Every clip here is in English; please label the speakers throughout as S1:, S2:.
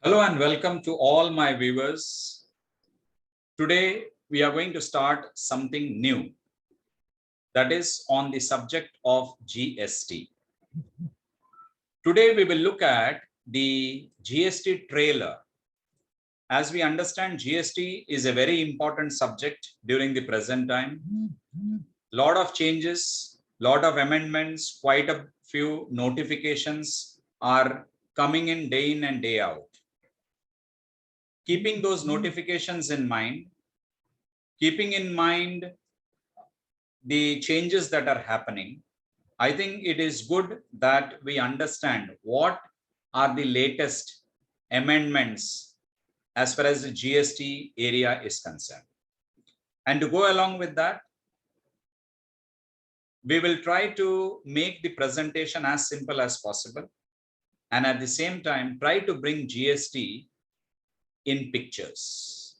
S1: Hello and welcome to all my viewers. Today we are going to start something new, that is on the subject of GST. Today we will look at the GST trailer. As we understand, GST is a very important subject during the present time. Lot of changes, lot of amendments, quite a few notifications are coming in day in and day out. Keeping those notifications in mind, keeping in mind the changes that are happening, I think it is good that we understand what are the latest amendments as far as the GST area is concerned. And to go along with that, we will try to make the presentation as simple as possible, and at the same time try to bring GST in pictures.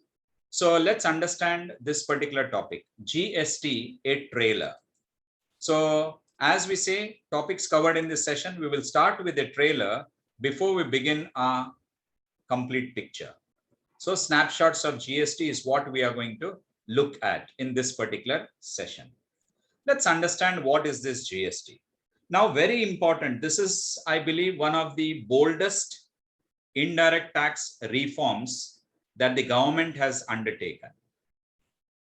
S1: So let's understand this particular topic, GST, a trailer. So as we say, topics covered in this session, we will start with a trailer before we begin our complete picture. So snapshots of GST is what we are going to look at in this particular session. Let's understand what is this GST. Now, very important, this is, I believe, one of the boldest indirect tax reforms that the government has undertaken.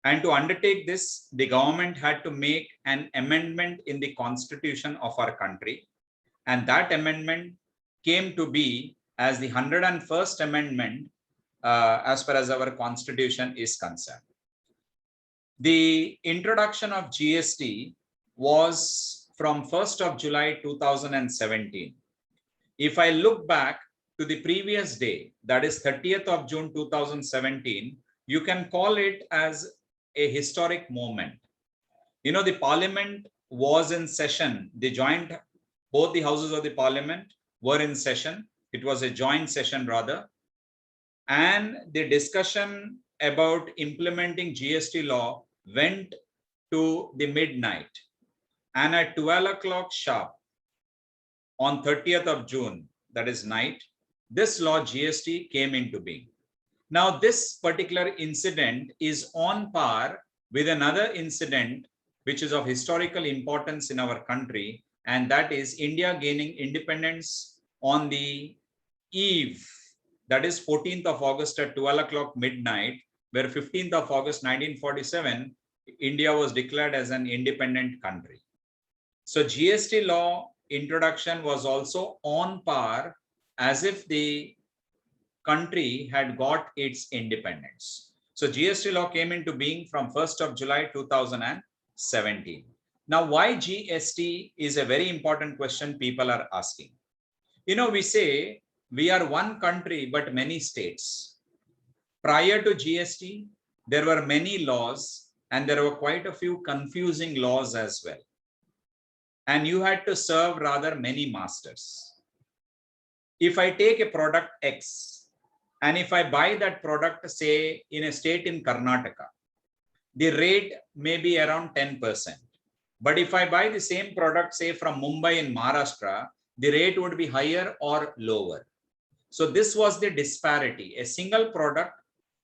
S1: And to undertake this, the government had to make an amendment in the constitution of our country. And that amendment came to be as the 101st amendment as far as our constitution is concerned. The introduction of GST was from 1st of July 2017. If I look back to the previous day, that is 30th of June 2017, you can call it as a historic moment. You know, the parliament was in session, both the houses of the parliament were in session. It was a joint session rather. And the discussion about implementing GST law went to the midnight. And at 12 o'clock sharp on 30th of June, that is night, this law GST came into being. Now, this particular incident is on par with another incident which is of historical importance in our country, and that is India gaining independence on the eve, that is 14th of August at 12 o'clock midnight, where 15th of August 1947, India was declared as an independent country. So GST law introduction was also on par as if the country had got its independence. So GST law came into being from 1st of July 2017. Now, why GST is a very important question people are asking. You know, we say we are one country but many states. Prior to GST, there were many laws and there were quite a few confusing laws as well. And you had to serve rather many masters. If I take a product X, and if I buy that product, say, in a state in Karnataka, the rate may be around 10%. But if I buy the same product, say, from Mumbai in Maharashtra, the rate would be higher or lower. So this was the disparity. A single product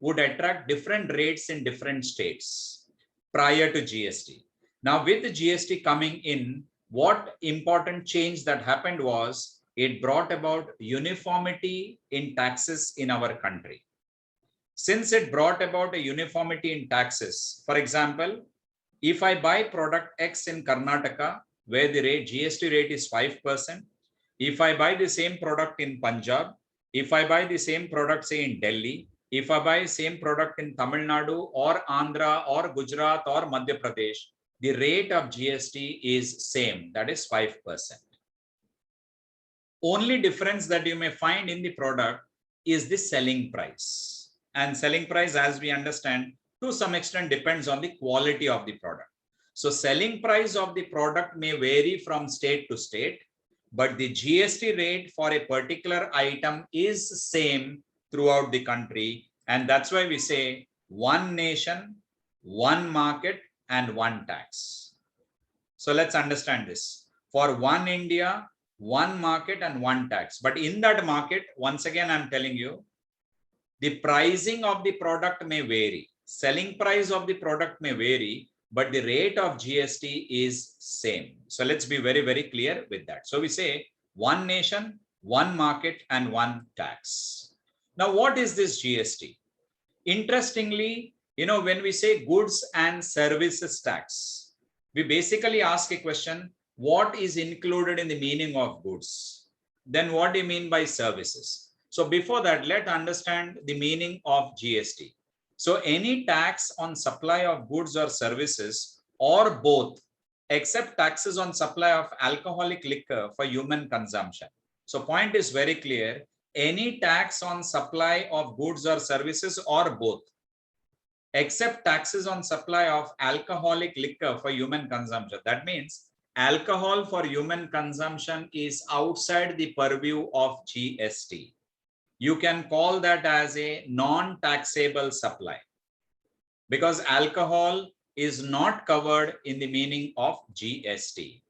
S1: would attract different rates in different states prior to GST. Now, with the GST coming in, what important change that happened was, it brought about uniformity in taxes in our country. Since it brought about a uniformity in taxes, for example, if I buy product X in Karnataka, where the GST rate is 5%, if I buy the same product in Punjab, if I buy the same product, say, in Delhi, if I buy the same product in Tamil Nadu or Andhra or Gujarat or Madhya Pradesh, the rate of GST is same, that is 5%. Only difference that you may find in the product is the selling price. And selling price, as we understand, to some extent depends on the quality of the product. So selling price of the product may vary from state to state, but the GST rate for a particular item is same throughout the country. And that's why we say one nation, one market, and one tax. So let's understand this. For one India, one market and one tax. But in that market, once again, I'm telling you, the pricing of the product may vary. Selling price of the product may vary, but the rate of GST is same. So let's be very, very clear with that. So we say one nation, one market, and one tax. Now, what is this GST? Interestingly, when we say goods and services tax, we basically ask a question, what is included in the meaning of goods? Then what do you mean by services? So before that, let's understand the meaning of GST. So any tax on supply of goods or services or both, except taxes on supply of alcoholic liquor for human consumption. So point is very clear. Any tax on supply of goods or services or both, except taxes on supply of alcoholic liquor for human consumption. That means alcohol for human consumption is outside the purview of GST. You can call that as a non-taxable supply because alcohol is not covered in the meaning of GST.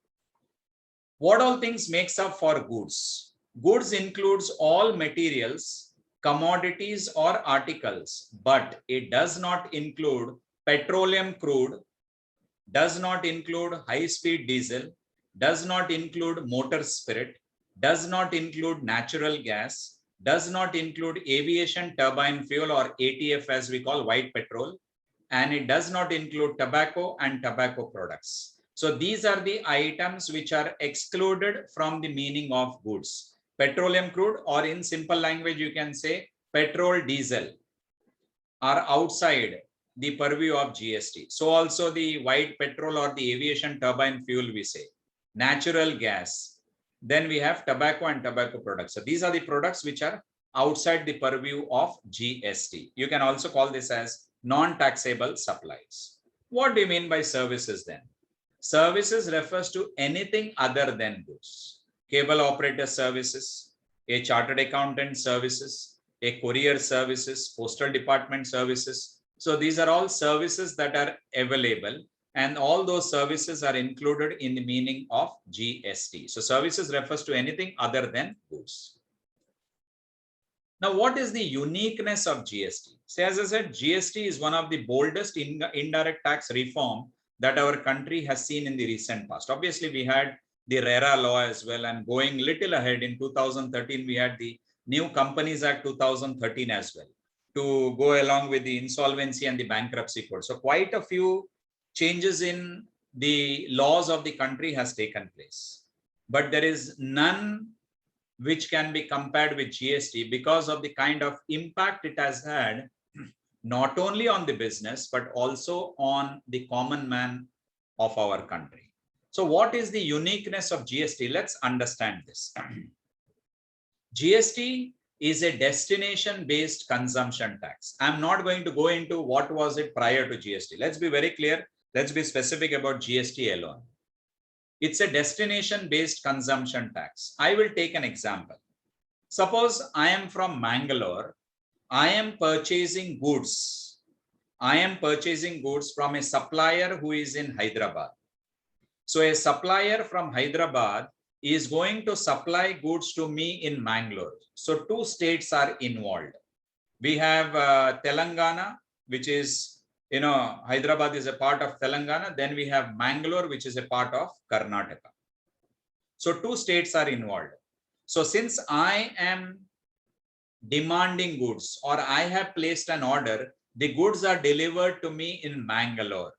S1: What all things makes up for goods? Goods includes all materials, commodities or articles, but it does not include petroleum crude, does not include high-speed diesel, does not include motor spirit, does not include natural gas, does not include aviation turbine fuel or ATF as we call white petrol, and it does not include tobacco and tobacco products. So these are the items which are excluded from the meaning of goods. Petroleum crude, or in simple language, you can say petrol, diesel are outside the purview of GST. So also the white petrol or the aviation turbine fuel, we say natural gas. Then we have tobacco and tobacco products. So these are the products which are outside the purview of GST. You can also call this as non-taxable supplies. What do you mean by services then? Services refers to anything other than goods. Cable operator services, a chartered accountant services, a courier services, postal department services. So these are all services that are available, and all those services are included in the meaning of GST. So services refers to anything other than goods. Now, what is the uniqueness of GST? So as I said, GST is one of the boldest indirect tax reform that our country has seen in the recent past. Obviously, we had the RERA law as well, and going little ahead in 2013, we had the New Companies Act 2013 as well, to go along with the insolvency and the bankruptcy code. So quite a few changes in the laws of the country has taken place, but there is none which can be compared with GST because of the kind of impact it has had, not only on the business, but also on the common man of our country. So what is the uniqueness of GST? Let's understand this. GST is a destination-based consumption tax. I'm not going to go into what was it prior to GST. Let's be very clear. Let's be specific about GST alone. It's a destination-based consumption tax. I will take an example. Suppose I am from Mangalore. I am purchasing goods. I am purchasing goods from a supplier who is in Hyderabad. So a supplier from Hyderabad is going to supply goods to me in Mangalore. So two states are involved. We have Telangana, which is, Hyderabad is a part of Telangana. Then we have Mangalore, which is a part of Karnataka. So two states are involved. So since I am demanding goods, or I have placed an order, the goods are delivered to me in Mangalore.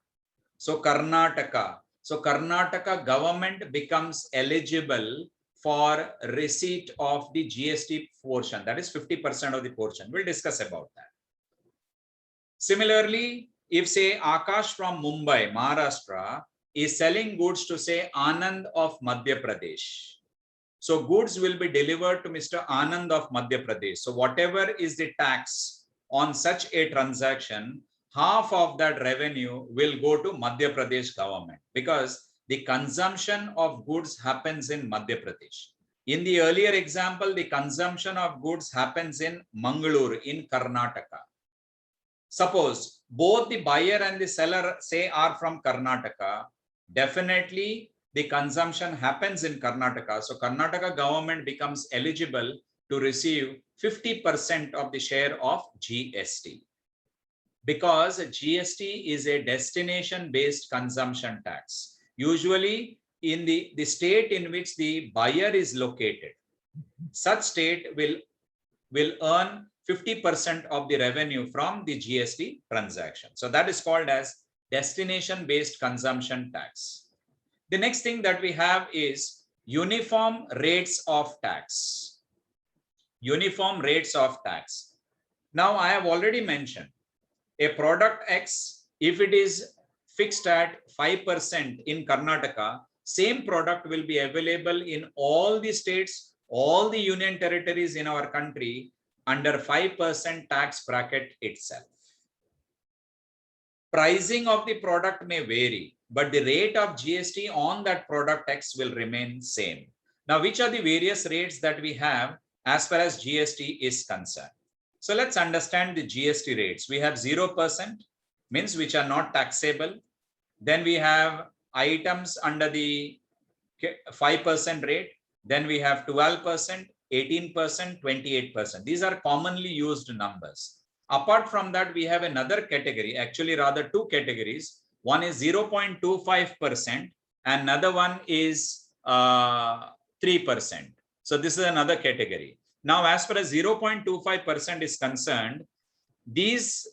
S1: So Karnataka. So Karnataka government becomes eligible for receipt of the GST portion. That is 50% of the portion. We'll discuss about that. Similarly, if say Akash from Mumbai, Maharashtra, is selling goods to say Anand of Madhya Pradesh. So goods will be delivered to Mr. Anand of Madhya Pradesh. So whatever is the tax on such a transaction, half of that revenue will go to Madhya Pradesh government, because the consumption of goods happens in Madhya Pradesh. In the earlier example, the consumption of goods happens in Mangalore in Karnataka. Suppose both the buyer and the seller say are from Karnataka, definitely the consumption happens in Karnataka. So Karnataka government becomes eligible to receive 50% of the share of GST. Because GST is a destination-based consumption tax. Usually in the state in which the buyer is located, such state will earn 50% of the revenue from the GST transaction. So that is called as destination-based consumption tax. The next thing that we have is uniform rates of tax. Uniform rates of tax. Now, I have already mentioned a product X, if it is fixed at 5% in Karnataka, same product will be available in all the states, all the union territories in our country under 5% tax bracket itself. Pricing of the product may vary, but the rate of GST on that product X will remain same. Now, which are the various rates that we have as far as GST is concerned? So let's understand the GST rates. We have 0%, means which are not taxable. Then we have items under the 5% rate. Then we have 12%, 18%, 28%. These are commonly used numbers. Apart from that, we have another category, actually rather two categories. One is 0.25% and another one is 3%. So this is another category. Now, as far as 0.25% is concerned, this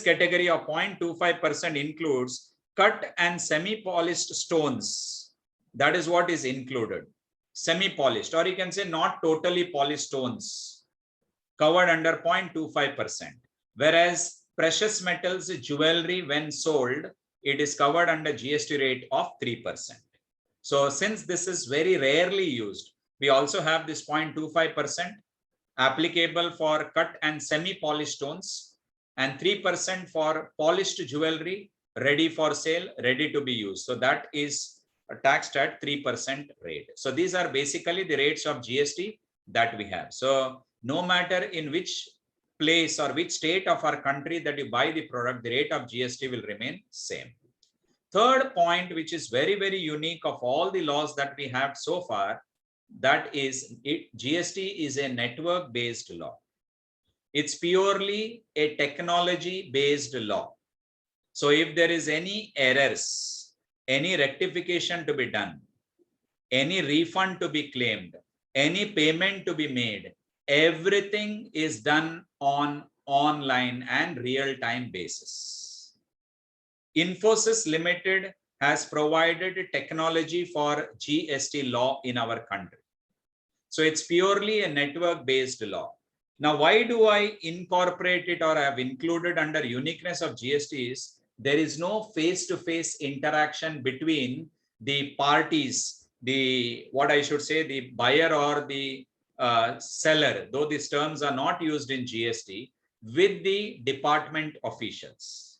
S1: category of 0.25% includes cut and semi-polished stones. That is what is included. Semi-polished, or you can say not totally polished stones, covered under 0.25%. Whereas precious metals, jewelry, when sold, it is covered under GST rate of 3%. So since this is very rarely used, we also have this 0.25% applicable for cut and semi-polished stones and 3% for polished jewelry ready for sale, ready to be used. So that is taxed at 3% rate. So these are basically the rates of GST that we have. So no matter in which place or which state of our country that you buy the product, the rate of GST will remain same. Third point, which is very, very unique of all the laws that we have so far, that is GST is a network-based law. It's purely a technology-based law. So if there is any errors, any rectification to be done, any refund to be claimed, any payment to be made, everything is done on online and real-time basis. Infosys Limited has provided technology for GST law in our country. So it's purely a network-based law. Now, why do I incorporate it or have included under uniqueness of GST is there is no face-to-face interaction between the parties, the buyer or the seller, though these terms are not used in GST, with the department officials.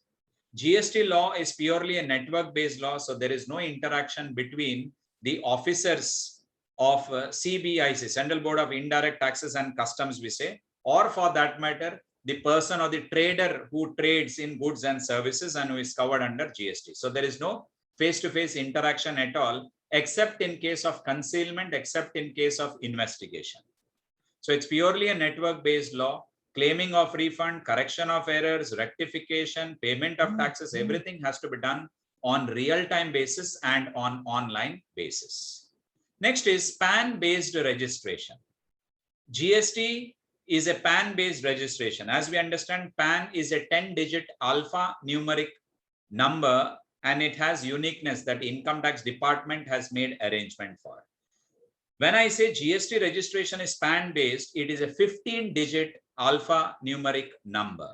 S1: GST law is purely a network-based law, so there is no interaction between the officers of CBIC, Central Board of Indirect Taxes and Customs, we say, or for that matter, the person or the trader who trades in goods and services and who is covered under GST. So there is no face-to-face interaction at all, except in case of concealment, except in case of investigation. So it's purely a network-based law. Claiming of refund, correction of errors, rectification, payment of taxes, everything has to be done on real-time basis and on online basis. Next is PAN-based registration. GST is a PAN-based registration. As we understand, PAN is a 10-digit alphanumeric number and it has uniqueness that Income Tax Department has made arrangement for. When I say GST registration is PAN-based, it is a 15-digit alphanumeric number.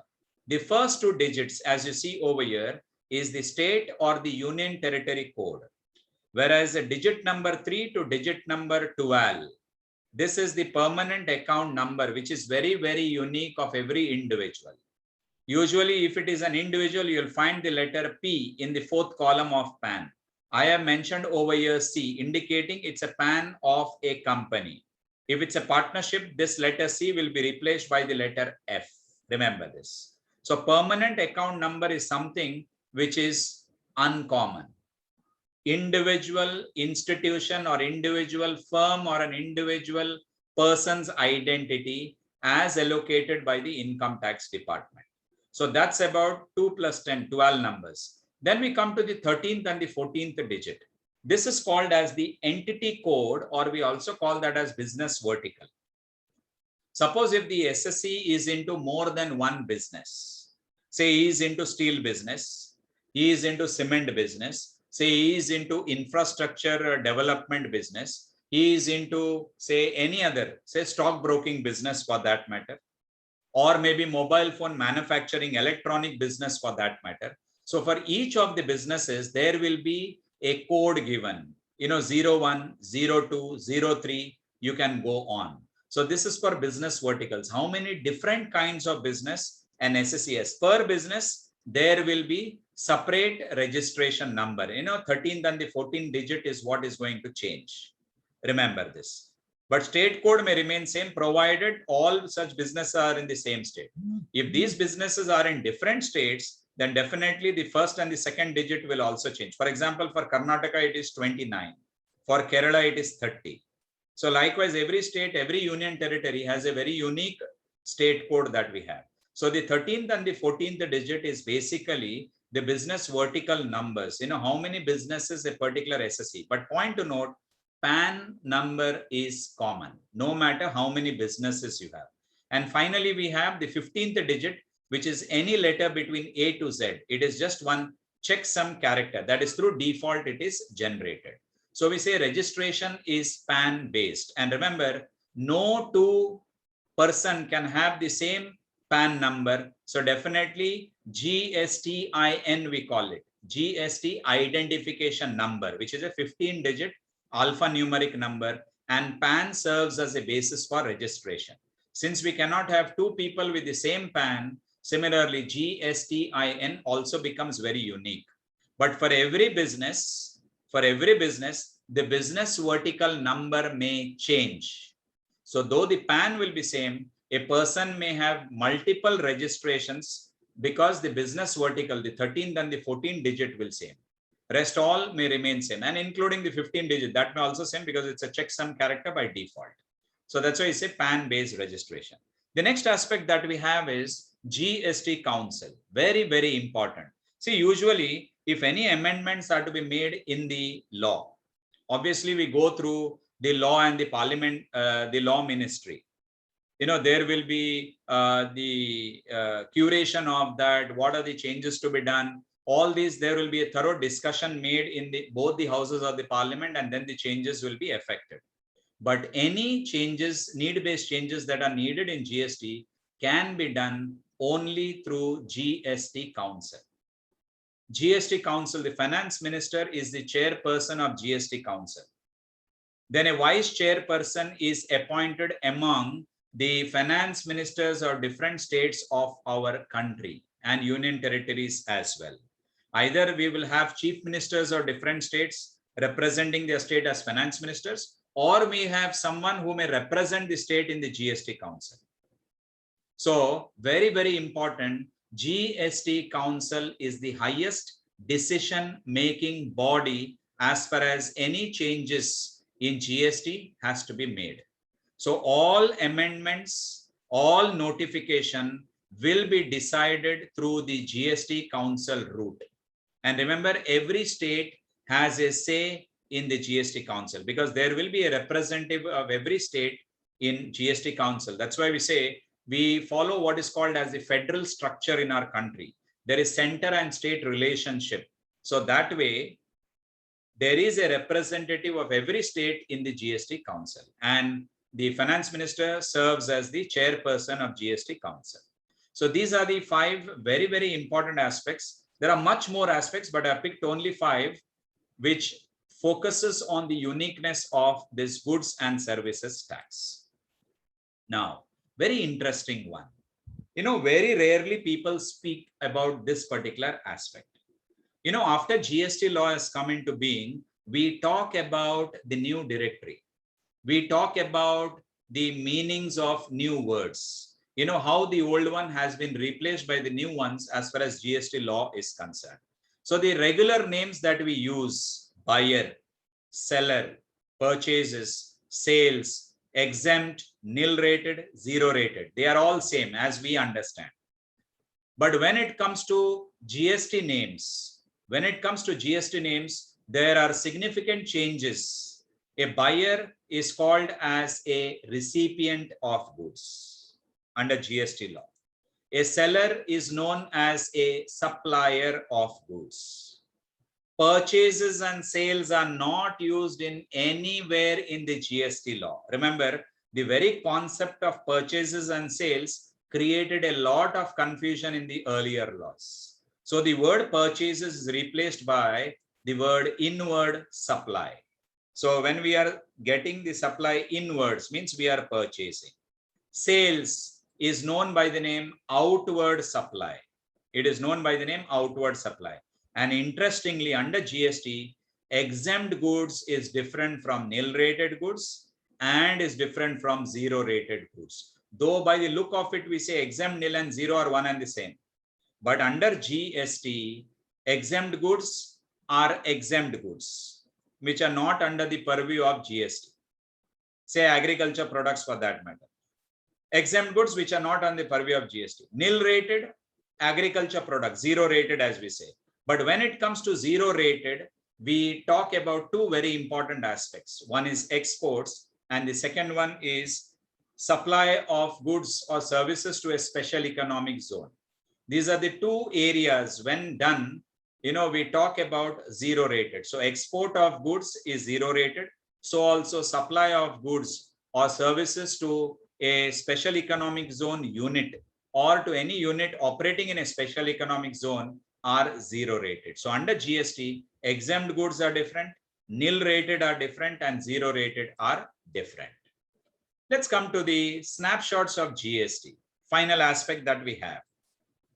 S1: The first two digits, as you see over here, is the state or the union territory code. Whereas a digit number 3 to digit number 12, this is the permanent account number, which is very, very unique of every individual. Usually, if it is an individual, you'll find the letter P in the fourth column of PAN. I have mentioned over here C, indicating it's a PAN of a company. If it's a partnership, this letter C will be replaced by the letter F. Remember this. So permanent account number is something which is uncommon. individual institution or individual firm or an individual person's identity as allocated by the income tax department. So that's about 2 plus 10, 12 numbers. Then we come to the 13th and the 14th digit. This is called as the entity code, or we also call that as business vertical. Suppose if the SSE is into more than one business, say he is into steel business, he is into cement business, say he is into infrastructure development business, he is into, say, any other, say, stockbroking business for that matter, or maybe mobile phone manufacturing, electronic business for that matter. So for each of the businesses, there will be a code given, 01, 02, 03, you can go on. So this is for business verticals. How many different kinds of business an SSES per business, there will be separate registration number. 13th and the 14th digit is what is going to change. Remember this. But state code may remain same provided all such businesses are in the same state. If these businesses are in different states, then definitely the first and the second digit will also change. For example, for Karnataka, it is 29. For Kerala, it is 30. So likewise, every state, every union territory has a very unique state code that we have. So the 13th and the 14th digit is basically the business vertical numbers. How many businesses a particular SSE. But point to note, PAN number is common, no matter how many businesses you have. And finally, we have the 15th digit, which is any letter between A to Z. It is just one checksum character. That is through default, it is generated. So we say registration is PAN based. And remember, no two person can have the same PAN number. So definitely GSTIN, we call it. GST identification number, which is a 15-digit alphanumeric number, and PAN serves as a basis for registration. Since we cannot have two people with the same PAN, similarly, GSTIN also becomes very unique. But for every business, the business vertical number may change. So though the PAN will be same, a person may have multiple registrations because the business vertical, the 13th and the 14th digit will same. Rest all may remain same, and including the 15 digit, that may also same because it's a checksum character by default. So that's why I say PAN based registration. The next aspect that we have is GST Council. Very, very important. See, usually if any amendments are to be made in the law, obviously we go through the law and the parliament, the law ministry. There will be the curation of that. What are the changes to be done? All these, there will be a thorough discussion made in both the houses of the parliament, and then the changes will be effected. But any changes, need-based changes that are needed in GST can be done only through GST Council. GST Council, the finance minister is the chairperson of GST Council. Then a vice chairperson is appointed among the finance ministers of different states of our country and union territories as well. Either we will have chief ministers of different states representing their state as finance ministers, or we have someone who may represent the state in the GST Council. So very, very important, GST Council is the highest decision-making body as far as any changes in GST has to be made. So all amendments, all notification will be decided through the GST Council route. And remember, every state has a say in the GST Council because there will be a representative of every state in GST Council. That's why we say we follow what is called as the federal structure in our country. There is center and state relationship. So that way, there is a representative of every state in the GST Council. And the finance minister serves as the chairperson of GST Council. So these are the 5 very, very important aspects. There are much more aspects, but I picked only 5, which focuses on the uniqueness of this goods and services tax. Now, very interesting one. Very rarely people speak about this particular aspect. After GST law has come into being, we talk about the new directory. We talk about the meanings of new words. How the old one has been replaced by the new ones as far as GST law is concerned. So the regular names that we use, buyer, seller, purchases, sales, exempt, nil rated, zero rated. They are all same as we understand. But when it comes to GST names, there are significant changes. A buyer is called as a recipient of goods under GST law. A seller is known as a supplier of goods. Purchases and sales are not used in anywhere in the GST law. Remember, the very concept of purchases and sales created a lot of confusion in the earlier laws. So the word purchases is replaced by the word inward supply. So when we are getting the supply inwards, means we are purchasing. Sales is known by the name outward supply. It is known by the name outward supply. And interestingly, under GST, exempt goods is different from nil rated goods and is different from zero rated goods. Though by the look of it, we say exempt, nil and zero are one and the same. But under GST, exempt goods are exempt goods, which are not under the purview of GST. Say agriculture products for that matter. Exempt goods which are not on the purview of GST. Nil rated agriculture products, zero rated as we say. But when it comes to zero rated, we talk about two very important aspects. One is exports and the second one is supply of goods or services to a special economic zone. These are the two areas when done, we talk about zero rated. So export of goods is zero rated. So also supply of goods or services to a special economic zone unit or to any unit operating in a special economic zone are zero rated. So under GST, exempt goods are different, nil rated are different, and zero rated are different. Let's come to the snapshots of GST, final aspect that we have.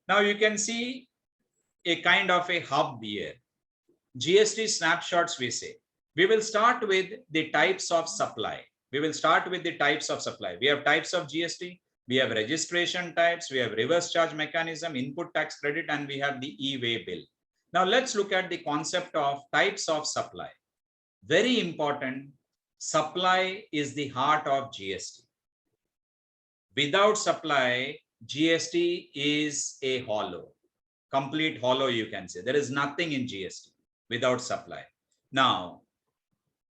S1: Now you can see a kind of a hub here. GST snapshots we say. We will start with the types of supply. We have types of GST, we have registration types, we have reverse charge mechanism, input tax credit, and we have the e-way bill. Now let's look at the concept of types of supply. Very important, supply is the heart of GST. Without supply, GST is a hollow, complete hollow you can say. There is nothing in GST without supply. Now,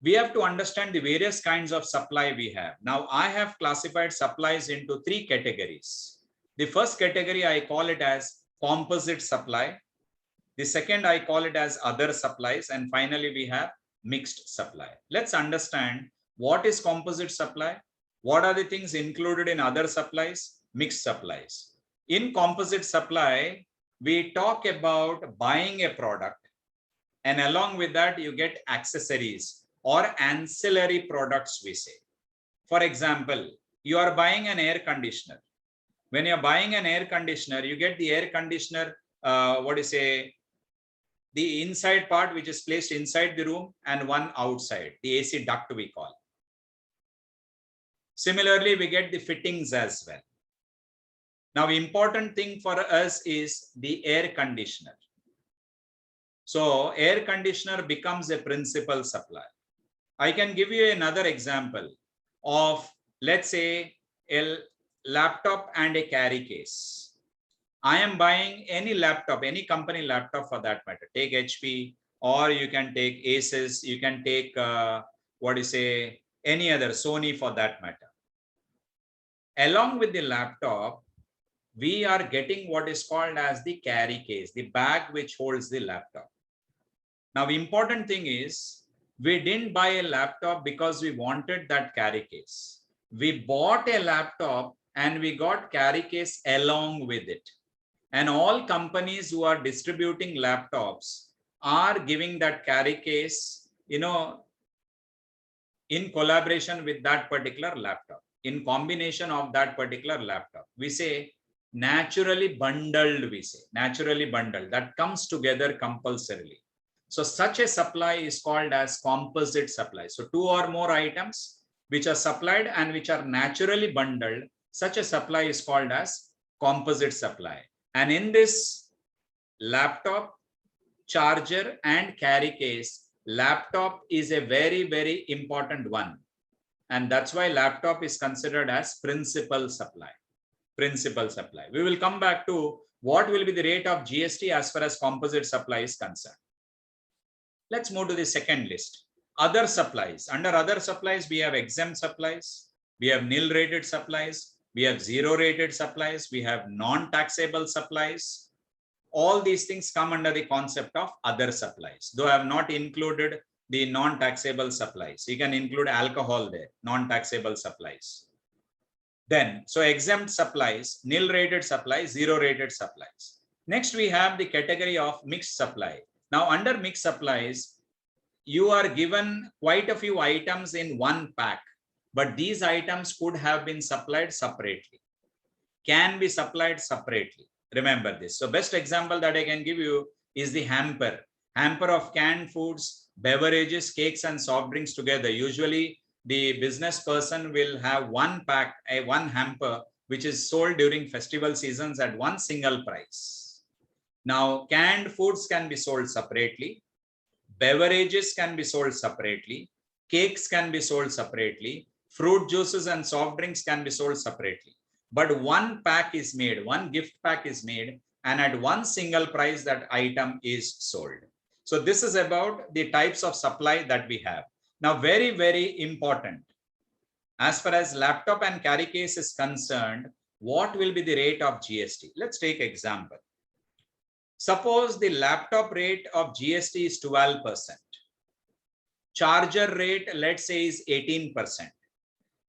S1: we have to understand the various kinds of supply we have. Now, I have classified supplies into three categories. The first category, I call it as composite supply. The second, I call it as other supplies. And finally, we have mixed supply. Let's understand what is composite supply. What are the things included in other supplies, mixed supplies. In composite supply, we talk about buying a product, and along with that, you get accessories or ancillary products we say. For example, you are buying an air conditioner. When you're buying an air conditioner, you get the air conditioner, the inside part which is placed inside the room and one outside, the AC duct we call. Similarly, we get the fittings as well. Now, important thing for us is the air conditioner. So air conditioner becomes a principal supply. I can give you another example of, let's say, a laptop and a carry case. I am buying any laptop, any company laptop for that matter. Take HP, or you can take Asus, you can take, any other, Sony for that matter. Along with the laptop, we are getting what is called as the carry case, the bag which holds the laptop. Now, the important thing is, we didn't buy a laptop because we wanted that carry case. We bought a laptop and we got carry case along with it. And all companies who are distributing laptops are giving that carry case, in collaboration with that particular laptop, in combination of that particular laptop. We say naturally bundled, that comes together compulsorily. So such a supply is called as composite supply. So two or more items which are supplied and which are naturally bundled, such a supply is called as composite supply. And in this laptop, charger and carry case, laptop is a very, very important one. And that's why laptop is considered as principal supply. Principal supply. We will come back to what will be the rate of GST as far as composite supply is concerned. Let's move to the second list. Other supplies. Under other supplies, we have exempt supplies, we have nil rated supplies, we have zero rated supplies, we have non-taxable supplies. All these things come under the concept of other supplies, though I have not included the non-taxable supplies. You can include alcohol there, non-taxable supplies. Then, so exempt supplies, nil rated supplies, zero rated supplies. Next, we have the category of mixed supply. Now, under mixed supplies, you are given quite a few items in one pack, but these items could have been supplied separately, can be supplied separately. Remember this. So best example that I can give you is the hamper of canned foods, beverages, cakes, and soft drinks together. Usually the business person will have one pack, one hamper, which is sold during festival seasons at one single price. Now, canned foods can be sold separately, beverages can be sold separately, cakes can be sold separately, fruit juices and soft drinks can be sold separately. But one pack is made, one gift pack is made, and at one single price that item is sold. So this is about the types of supply that we have. Now, very, very important. As far as laptop and carry case is concerned, what will be the rate of GST? Let's take example. Suppose the laptop rate of GST is 12%. Charger rate, let's say, is 18%.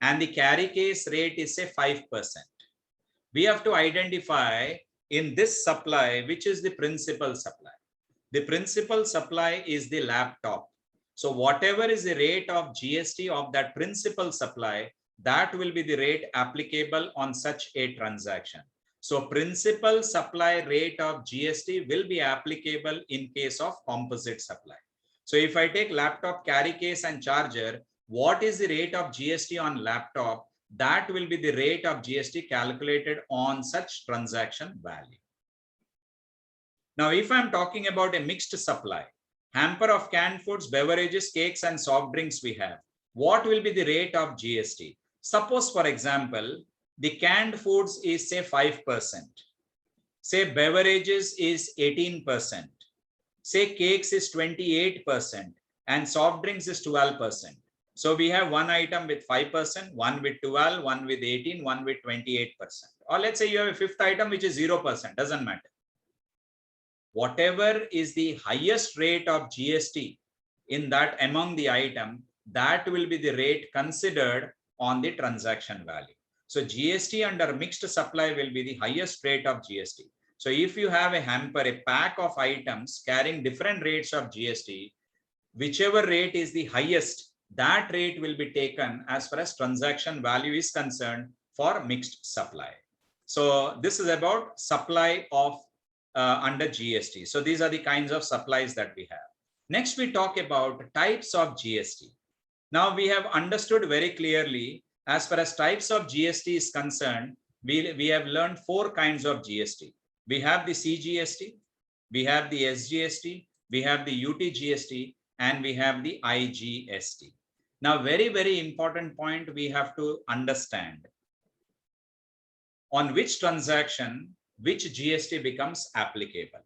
S1: And the carry case rate is say 5%. We have to identify in this supply, which is the principal supply. The principal supply is the laptop. So whatever is the rate of GST of that principal supply, that will be the rate applicable on such a transaction. So principal supply rate of GST will be applicable in case of composite supply. So if I take laptop, carry case, and charger, what is the rate of GST on laptop? That will be the rate of GST calculated on such transaction value. Now, if I'm talking about a mixed supply, hamper of canned foods, beverages, cakes, and soft drinks we have, what will be the rate of GST? Suppose, for example, the canned foods is say 5%, say beverages is 18%, say cakes is 28%, and soft drinks is 12%. So we have one item with 5%, one with 12, one with 18, one with 28%. Or let's say you have a fifth item which is 0%, doesn't matter. Whatever is the highest rate of GST in that among the item, that will be the rate considered on the transaction value. So GST under mixed supply will be the highest rate of GST. So if you have a hamper, a pack of items carrying different rates of GST, whichever rate is the highest, that rate will be taken as far as transaction value is concerned for mixed supply. So this is about supply of under GST. So these are the kinds of supplies that we have. Next, we talk about types of GST. Now we have understood very clearly as far as types of GST is concerned, we have learned four kinds of GST. We have the CGST, we have the SGST, we have the UTGST, and we have the IGST. Now, very, very important point we have to understand. On which transaction, which GST becomes applicable.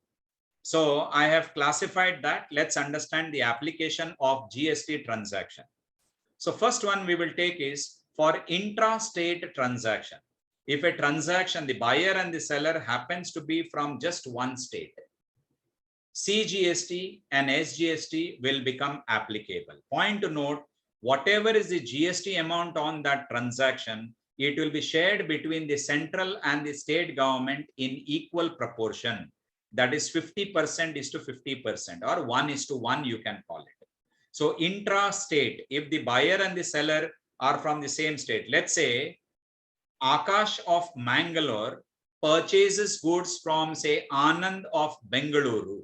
S1: So I have classified that. Let's understand the application of GST transaction. So first one we will take is for intra-state transaction. If a transaction, the buyer and the seller happens to be from just one state, CGST and SGST will become applicable. Point to note, whatever is the GST amount on that transaction, it will be shared between the central and the state government in equal proportion. That is 50% is to 50%, or 1:1 you can call it. So intra-state, if the buyer and the seller are from the same state, let's say Akash of Mangalore purchases goods from say Anand of Bengaluru.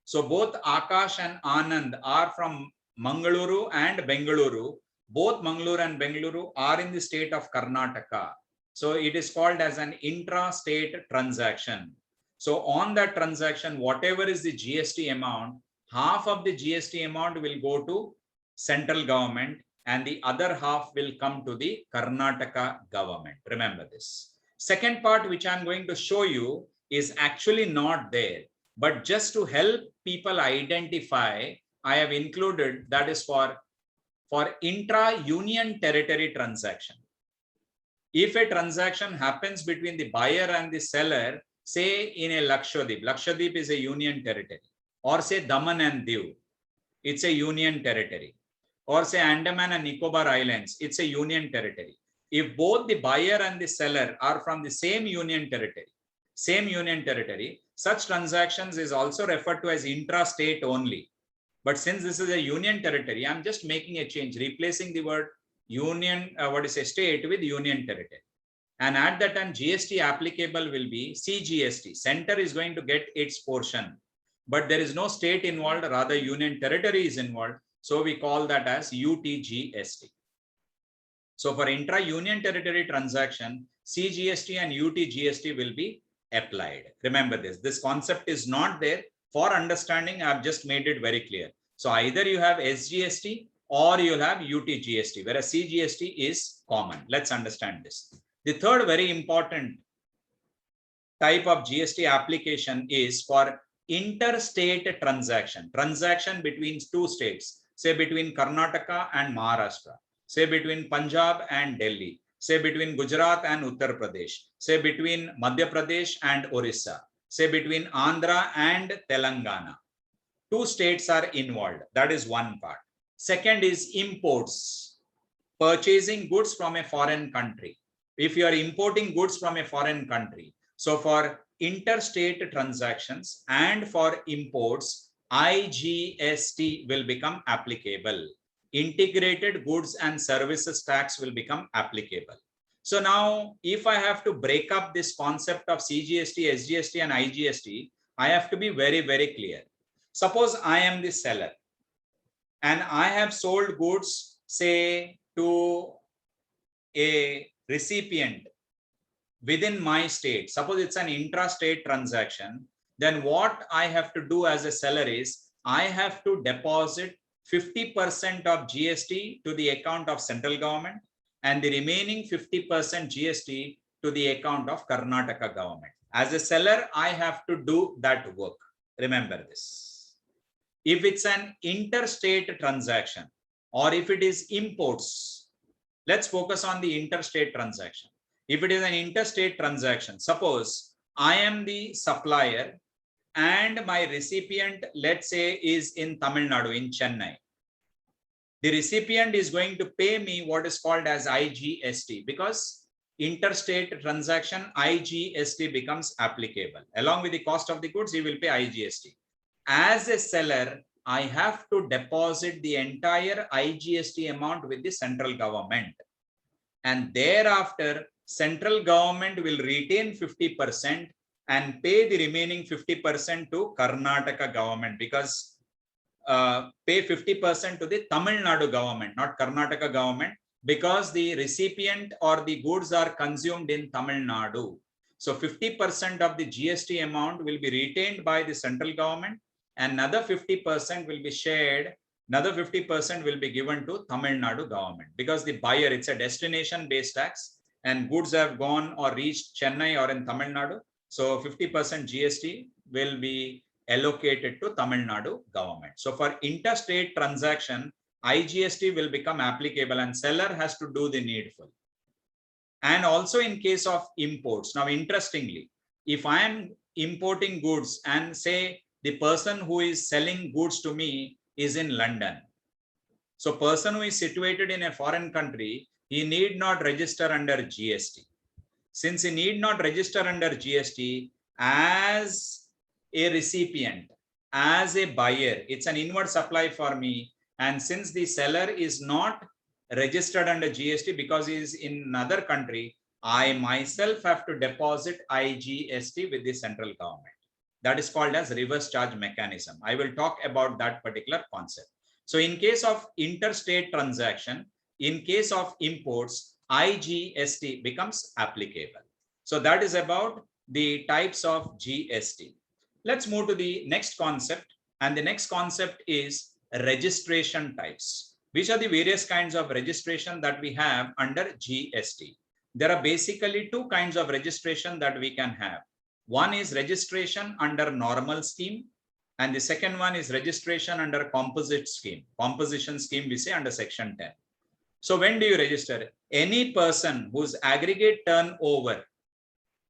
S1: So both Akash and Anand are from Mangaluru and Bengaluru. Both Mangaluru and Bengaluru are in the state of Karnataka. So it is called as an intra-state transaction. So on that transaction, whatever is the GST amount, half of the GST amount will go to central government and the other half will come to the Karnataka government. Remember this. Second part which I'm going to show you is actually not there, but just to help people identify, I have included that is for intra-union territory transaction. If a transaction happens between the buyer and the seller, say in a Lakshadweep is a union territory, or say Daman and Diu, it's a union territory, or say Andaman and Nicobar Islands, it's a union territory. If both the buyer and the seller are from the same union territory, such transactions is also referred to as intra-state only. But since this is a union territory, I'm just making a change, replacing the word union, state with union territory. And at that time, GST applicable will be CGST. Center is going to get its portion, but there is no state involved, rather union territory is involved. So we call that as UTGST. So for intra-union territory transaction, CGST and UTGST will be applied. Remember this. This concept is not there. For understanding, I've just made it very clear. So either you have SGST or you'll have UTGST, whereas CGST is common. Let's understand this. The third very important type of GST application is for interstate transaction between two states, say between Karnataka and Maharashtra, say between Punjab and Delhi, say between Gujarat and Uttar Pradesh, say between Madhya Pradesh and Orissa, say between Andhra and Telangana. Two states are involved. That is one part. Second is imports, purchasing goods from a foreign country. If you are importing goods from a foreign country, so for interstate transactions and for imports, IGST will become applicable. Integrated goods and services tax will become applicable. So now, if I have to break up this concept of CGST, SGST, and IGST, I have to be very, very clear. Suppose I am the seller and I have sold goods, say, to a recipient within my state. Suppose it's an intra-state transaction, then what I have to do as a seller is I have to deposit 50% of GST to the account of central government and the remaining 50% GST to the account of Karnataka government. As a seller, I have to do that work. Remember this. If it's an interstate transaction or if it is imports, let's focus on the interstate transaction. If it is an interstate transaction, suppose I am the supplier and my recipient, let's say, is in Tamil Nadu, in Chennai. The recipient is going to pay me what is called as IGST, because interstate transaction IGST becomes applicable. Along with the cost of the goods, he will pay IGST. As a seller, I have to deposit the entire IGST amount with the central government. And thereafter, central government will retain 50% and pay the remaining 50% to Karnataka government, because pay 50% to the Tamil Nadu government, not Karnataka government, because the recipient or the goods are consumed in Tamil Nadu. So 50% of the GST amount will be retained by the central government, and another 50% will be shared. Another 50% will be given to Tamil Nadu government, because the buyer, it's a destination based tax and goods have gone or reached Chennai or in Tamil Nadu. So 50% GST will be allocated to Tamil Nadu government. So for interstate transaction, IGST will become applicable and seller has to do the needful. And also in case of imports. Now, interestingly, if I am importing goods and say the person who is selling goods to me is in London. So person who is situated in a foreign country, he need not register under GST. Since he need not register under GST, as a recipient, as a buyer, it's an inward supply for me. And since the seller is not registered under GST because he is in another country, I myself have to deposit IGST with the central government. That is called as reverse charge mechanism. I will talk about that particular concept. So in case of interstate transaction, in case of imports, IGST becomes applicable. So that is about the types of GST. Let's move to the next concept, And the next concept is registration types. Which are the various kinds of registration that we have under GST? There are basically two kinds of registration that we can have. One is registration under normal scheme, and the second one is registration under composite scheme. Composition scheme we say under section 10. So when do you register? Any person whose aggregate turnover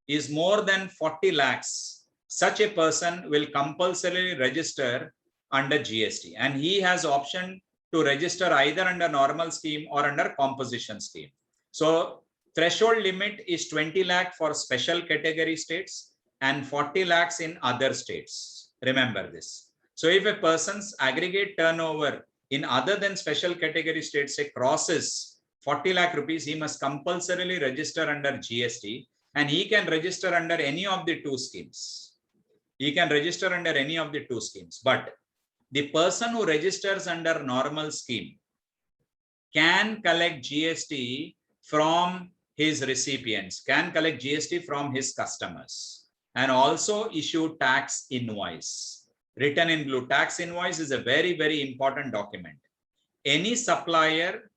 S1: is more than 40 lakhs, such a person will compulsorily register under GST, and he has option to register either under normal scheme or under composition scheme. So threshold limit is 20 lakh for special category states and 40 lakhs in other states. Remember this. So if a person's aggregate turnover in other than special category states say crosses 40 lakh rupees, he must compulsorily register under GST, and he can register under any of the two schemes. He can register under any of the two schemes. But the person who registers under normal scheme can collect GST from his recipients, can collect GST from his customers, and also issue tax invoice. Written in blue, tax invoice is a very, very important document. Any supplier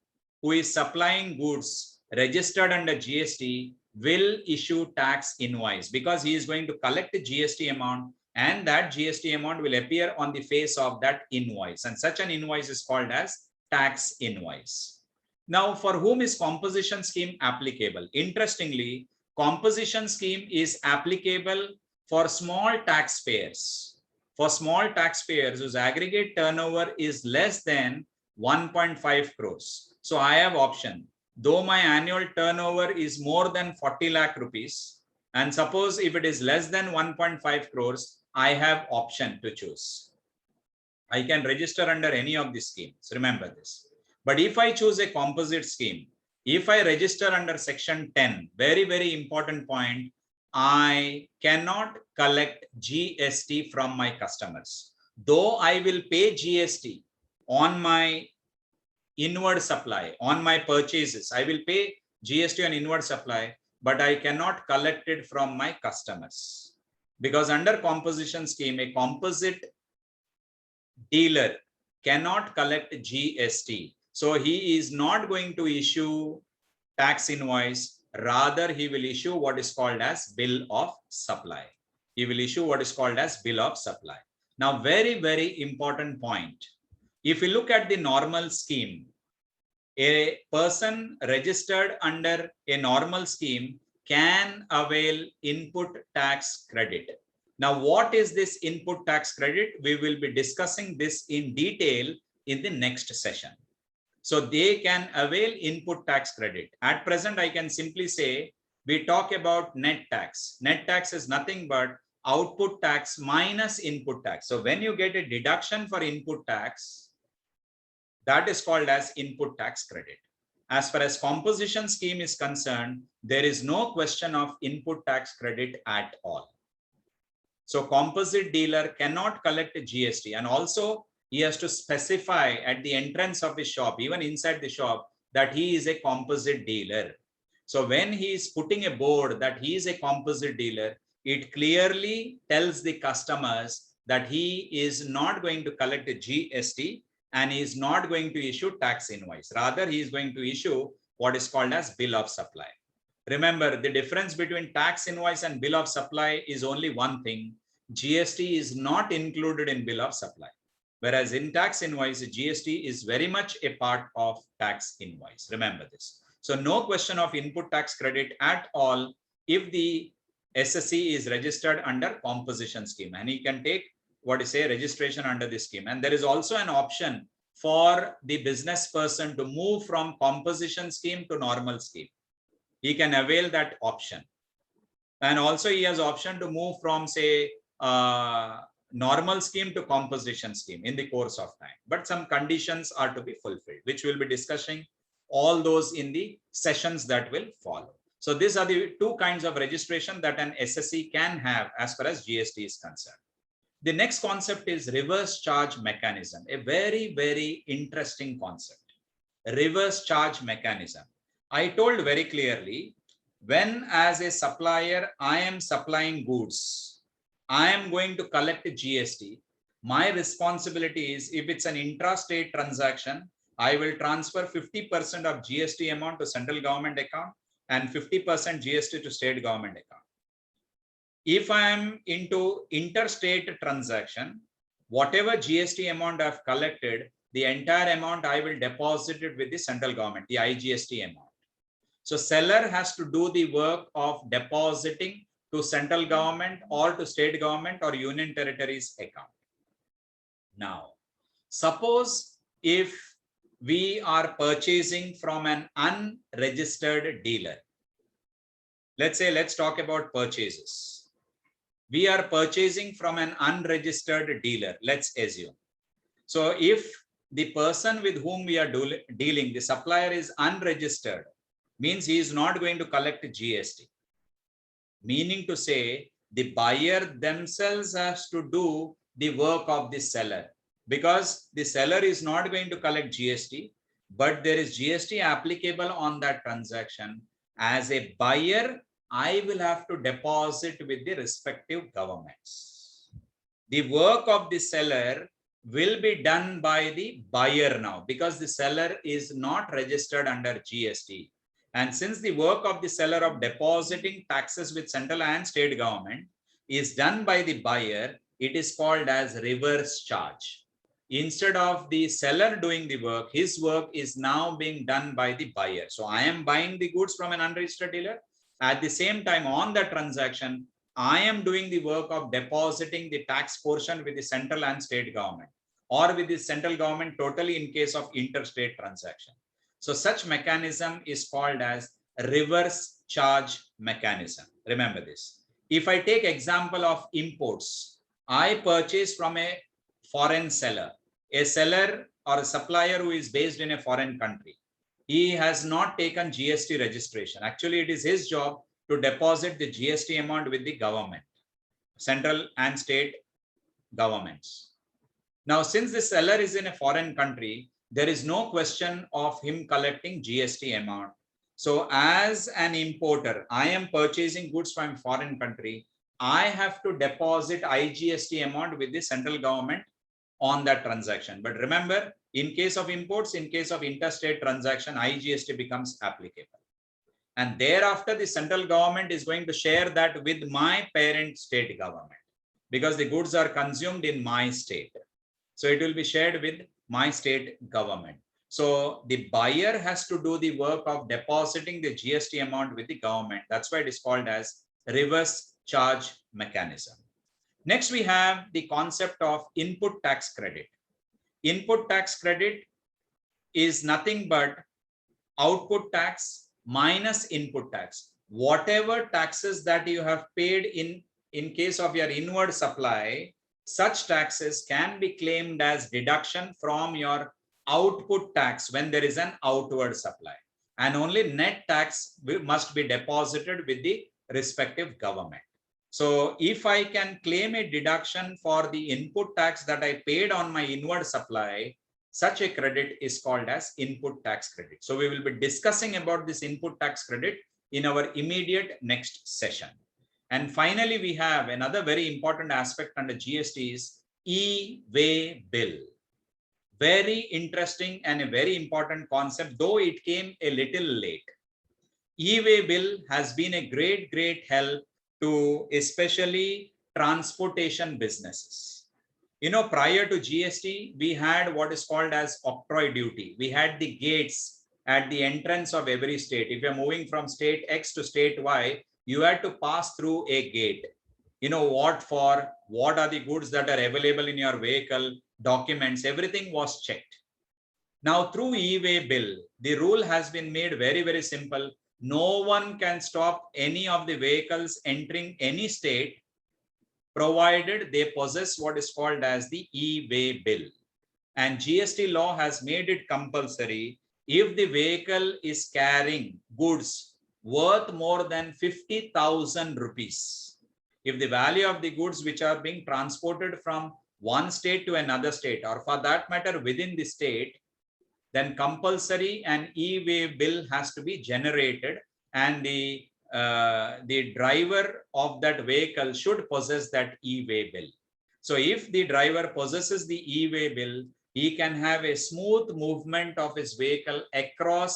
S1: who is supplying goods registered under GST will issue tax invoice, because he is going to collect the GST amount, and that GST amount will appear on the face of that invoice, and such an invoice is called as tax invoice. Now, for whom is composition scheme applicable? Interestingly, composition scheme is applicable for small taxpayers. For small taxpayers whose aggregate turnover is less than 1.5 crores. So I have option. Though my annual turnover is more than 40 lakh rupees, and suppose if it is less than 1.5 crores, I have option to choose. I can register under any of these schemes. Remember this. But if I choose a composite scheme, if I register under section 10, very, very important point, I cannot collect GST from my customers. Though I will pay GST on my inward supply, on my purchases, I will pay GST on inward supply, but I cannot collect it from my customers. Because under composition scheme, a composite dealer cannot collect GST. So he is not going to issue tax invoice, rather he will issue what is called as bill of supply. He will issue what is called as bill of supply. Now, very, very important point. If you look at the normal scheme, a person registered under a normal scheme can avail input tax credit. Now, what is this input tax credit? We will be discussing this in detail in the next session. So they can avail input tax credit. At present, I can simply say, we talk about net tax. Net tax is nothing but output tax minus input tax. So when you get a deduction for input tax, that is called as input tax credit. As far as composition scheme is concerned, there is no question of input tax credit at all. So composite dealer cannot collect a GST, and also he has to specify at the entrance of his shop, even inside the shop, that he is a composite dealer. So when he is putting a board that he is a composite dealer, it clearly tells the customers that he is not going to collect a GST and he is not going to issue tax invoice. Rather, he is going to issue what is called as bill of supply. Remember, the difference between tax invoice and bill of supply is only one thing. GST is not included in bill of supply. Whereas in tax invoice, GST is very much a part of tax invoice. Remember this. So no question of input tax credit at all if the SSC is registered under composition scheme, and he can take what is a registration under this scheme. And there is also an option for the business person to move from composition scheme to normal scheme. He can avail that option. And also he has option to move from, say, normal scheme to composition scheme in the course of time. But some conditions are to be fulfilled, which we'll be discussing all those in the sessions that will follow. So these are the two kinds of registration that an SSC can have as far as GST is concerned. The next concept is reverse charge mechanism, a very, very interesting concept. Reverse charge mechanism. I told very clearly, when as a supplier, I am supplying goods, I am going to collect a GST. my responsibility is, if it's an intra-state transaction, I will transfer 50% of GST amount to central government account and 50% GST to state government account. If I am into interstate transaction, whatever GST amount I've collected, the entire amount I will deposit it with the central government, the IGST amount. So seller has to do the work of depositing to central government or to state government or union territories account. Now, suppose if we are purchasing from an unregistered dealer. Let's talk about purchases. We are purchasing from an unregistered dealer, let's assume. So if the person with whom we are dealing, the supplier, is unregistered, means he is not going to collect GST. Meaning to say, the buyer themselves has to do the work of the seller, because the seller is not going to collect GST, but there is GST applicable on that transaction. As a buyer, I will have to deposit with the respective governments. The work of the seller will be done by the buyer now, because the seller is not registered under GST. And since the work of the seller of depositing taxes with central and state government is done by the buyer, it is called as reverse charge. Instead of the seller doing the work, his work is now being done by the buyer. So I am buying the goods from an unregistered dealer. At the same time, on the transaction, I am doing the work of depositing the tax portion with the central and state government, or with the central government totally in case of interstate transaction. So such mechanism is called as reverse charge mechanism. Remember this. If I take example of imports, I purchase from a foreign seller, a seller or a supplier who is based in a foreign country. He has not taken GST registration. Actually, it is his job to deposit the GST amount with the government, central and state governments. Now, since the seller is in a foreign country, there is no question of him collecting GST amount. So as an importer, I am purchasing goods from a foreign country. I have to deposit IGST amount with the central government on that transaction. But remember, in case of imports, in case of interstate transaction, IGST becomes applicable. And thereafter, the central government is going to share that with my parent state government, because the goods are consumed in my state. So it will be shared with my state government. So the buyer has to do the work of depositing the GST amount with the government. That's why it is called as reverse charge mechanism. Next, we have the concept of input tax credit. Input tax credit is nothing but output tax minus input tax. Whatever taxes that you have paid in case of your inward supply, such taxes can be claimed as deduction from your output tax when there is an outward supply. And only net tax must be deposited with the respective government. So if I can claim a deduction for the input tax that I paid on my inward supply, such a credit is called as input tax credit. So we will be discussing about this input tax credit in our immediate next session. And finally, we have another very important aspect under GST is e-way bill. Very interesting and a very important concept, though it came a little late. E-way bill has been a great help to especially transportation businesses. You know, prior to GST, we had what is called as octroi duty. We had the gates at the entrance of every state. If you're moving from state X to state Y, you had to pass through a gate. You know what for, what are the goods that are available in your vehicle, documents, everything was checked. Now through e-way bill, the rule has been made very simple. No one can stop any of the vehicles entering any state, provided they possess what is called as the e-way bill. And GST law has made it compulsory if the vehicle is carrying goods worth more than 50,000 rupees. If the value of the goods which are being transported from one state to another state, or for that matter within the state, then compulsory an e-way bill has to be generated, and the driver of that vehicle should possess that e-way bill. So if the driver possesses the e-way bill, he can have a smooth movement of his vehicle across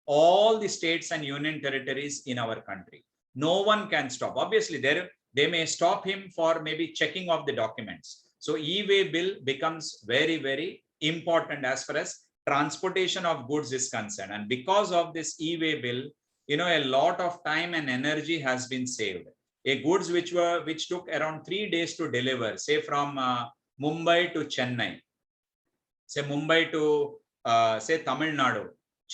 S1: all the states and union territories in our country. No one can stop. Obviously, they may stop him for maybe checking of the documents. So e-way bill becomes very, very important as far as transportation of goods is concerned. And because of this e-way bill, a lot of time and energy has been saved. A goods which took around 3 days to deliver, say from Mumbai to Chennai, say Mumbai to say Tamil Nadu,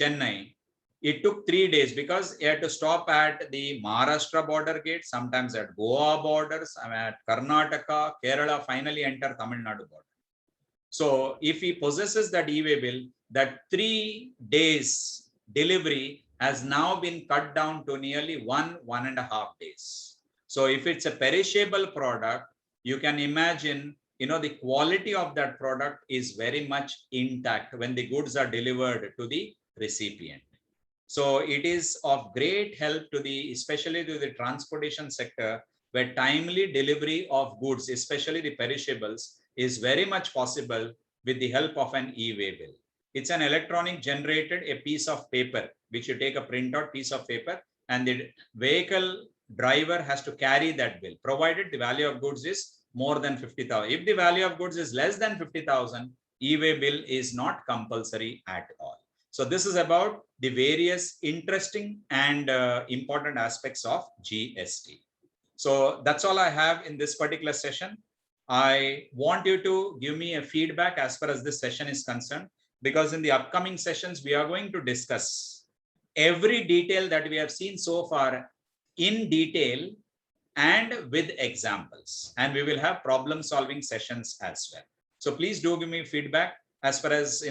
S1: Chennai, it took 3 days because you had to stop at the Maharashtra border gate, sometimes at Goa borders, at Karnataka, Kerala, finally enter Tamil Nadu border. So if he possesses that e-way bill, that 3 days delivery has now been cut down to nearly 1.5 days. So if it's a perishable product, you can imagine, the quality of that product is very much intact when the goods are delivered to the recipient. So it is of great help to especially to the transportation sector, where timely delivery of goods, especially the perishables, is very much possible with the help of an e-way bill. It's an electronic generated a piece of paper, which you take a printout piece of paper, and the vehicle driver has to carry that bill, provided the value of goods is more than 50,000. If the value of goods is less than 50,000, e-way bill is not compulsory at all. So this is about the various interesting and important aspects of GST. So that's all I have in this particular session. I want you to give me a feedback as far as this session is concerned, because in the upcoming sessions, we are going to discuss every detail that we have seen so far in detail and with examples, and we will have problem solving sessions as well. So please do give me feedback as far as,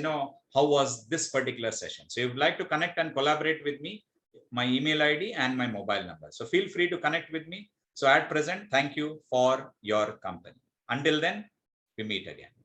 S1: how was this particular session. So if you would like to connect and collaborate with me, my email ID and my mobile number. So feel free to connect with me. So at present, thank you for your company. Until then, we meet again.